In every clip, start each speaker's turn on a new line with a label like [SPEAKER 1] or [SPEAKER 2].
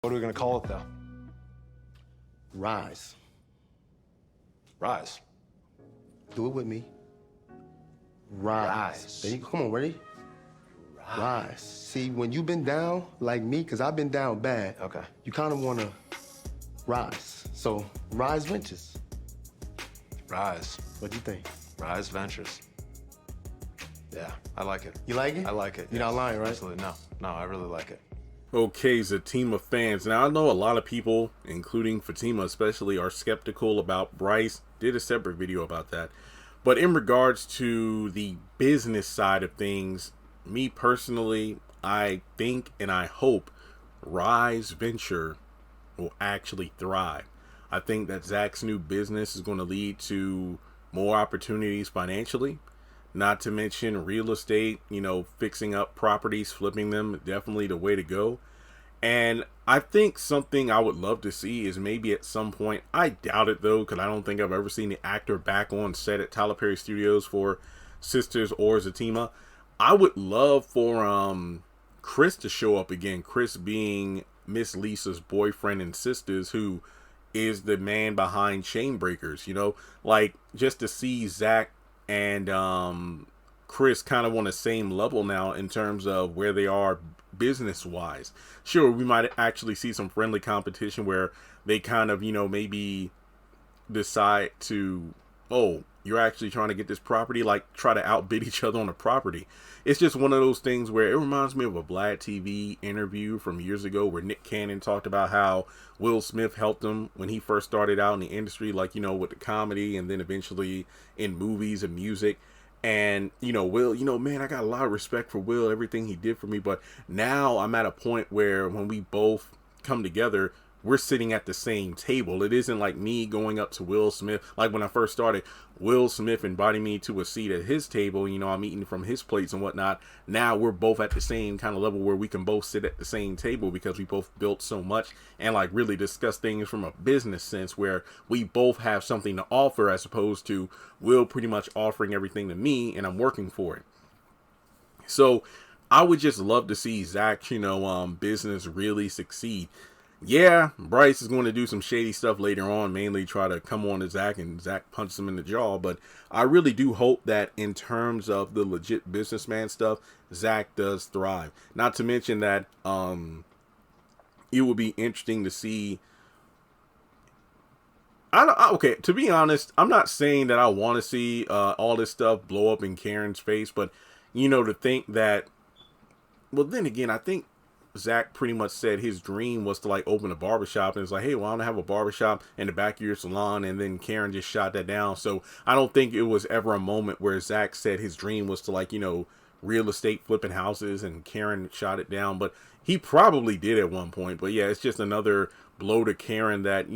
[SPEAKER 1] What are we going to call it, though?
[SPEAKER 2] Rise.
[SPEAKER 1] Rise.
[SPEAKER 2] Do it with me. Rise. There you go. Come on, ready? Rise. See, when you've been down like me, because I've been down bad,
[SPEAKER 1] Okay.
[SPEAKER 2] you kind of want to rise. So, Rise Ventures.
[SPEAKER 1] Rise.
[SPEAKER 2] What do you think?
[SPEAKER 1] Rise Ventures. Yeah, I like it.
[SPEAKER 2] You like it?
[SPEAKER 1] I like it.
[SPEAKER 2] You're not lying, right?
[SPEAKER 1] Absolutely. No, I really like it.
[SPEAKER 3] Okay, Zatima fans. Now, I know a lot of people, including Fatima especially, are skeptical about Bryce. Did a separate video about that. But in regards to the business side of things, me personally, I think and I hope Rise Venture will actually thrive. I think that Zach's new business is going to lead to more opportunities financially. Not to mention real estate, fixing up properties, flipping them, definitely the way to go. And I think something I would love to see is maybe at some point, I doubt it though, because I don't think I've ever seen the actor back on set at Tyler Perry Studios for Sistas or Zatima. I would love for Chris to show up again. Chris being Miss Lisa's boyfriend in Sistas, who is the man behind Chain Breakers, like just to see Zach and Chris kind of on the same level now in terms of where they are business wise. Sure, we might actually see some friendly competition where they kind of, maybe decide to, oh, you're actually trying to get this property, like try to outbid each other on a property. It's just one of those things where it reminds me of a Vlad TV interview from years ago where Nick Cannon talked about how Will Smith helped him when he first started out in the industry, like, with the comedy and then eventually in movies and music. And, Will, man, I got a lot of respect for Will, everything he did for me. But now I'm at a point where when we both come together, we're sitting at the same table. It isn't like me going up to Will Smith. Like when I first started, Will Smith inviting me to a seat at his table. I'm eating from his plates and whatnot. Now we're both at the same kind of level where we can both sit at the same table because we both built so much and like really discuss things from a business sense where we both have something to offer as opposed to Will pretty much offering everything to me and I'm working for it. So I would just love to see Zach, business really succeed. Yeah, Bryce is going to do some shady stuff later on, mainly try to come on to Zach and Zach punches him in the jaw. But I really do hope that in terms of the legit businessman stuff, Zach does thrive. Not to mention that it would be interesting to see. Okay, to be honest, I'm not saying that I want to see all this stuff blow up in Karen's face, but to think that, well, then again, I think Zach pretty much said his dream was to like open a barbershop and it's like, hey, well, I want to have a barbershop in the back of your salon, and then Karen just shot that down. So I don't think it was ever a moment where Zach said his dream was to like, real estate flipping houses and Karen shot it down, but he probably did at one point. But yeah, it's just another blow to Karen that,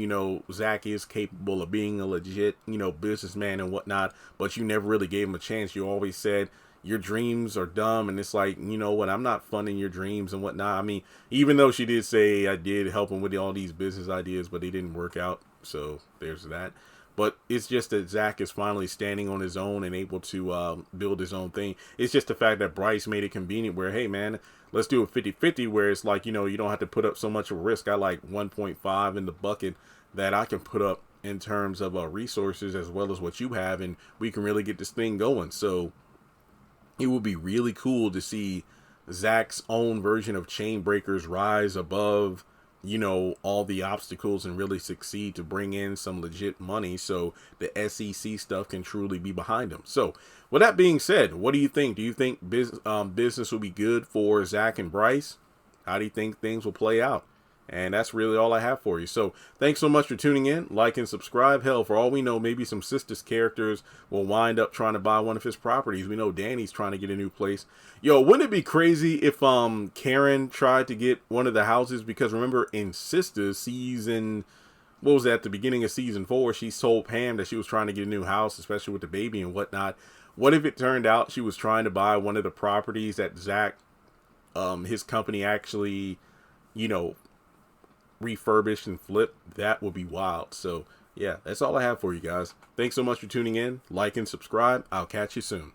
[SPEAKER 3] Zach is capable of being a legit, businessman and whatnot, but you never really gave him a chance. You always said, your dreams are dumb, and it's like, you know what, I'm not funding your dreams and whatnot. I mean, even though she did say I did help him with all these business ideas, but they didn't work out, so there's that. But it's just that Zach is finally standing on his own and able to build his own thing. It's just the fact that Bryce made it convenient where, hey man, let's do a 50-50 where it's like, you don't have to put up so much of a risk. I like 1.5 in the bucket that I can put up in terms of resources as well as what you have, and we can really get this thing going. So it would be really cool to see Zach's own version of Chain Breakers rise above, all the obstacles and really succeed to bring in some legit money so the SEC stuff can truly be behind him. So with that being said, what do you think? Do you think business will be good for Zach and Bryce? How do you think things will play out? And that's really all I have for you. So thanks so much for tuning in. Like and subscribe. Hell, for all we know, maybe some Sistas characters will wind up trying to buy one of his properties. We know Danny's trying to get a new place. Yo, wouldn't it be crazy if Karen tried to get one of the houses? Because remember in Sistas season, what was that, at the beginning of season 4, she told Pam that she was trying to get a new house, especially with the baby and whatnot. What if it turned out she was trying to buy one of the properties that Zach, his company actually, refurbished and flipped? That would be wild. So yeah, that's all I have for you guys. Thanks so much for tuning in. Like and subscribe. I'll catch you soon.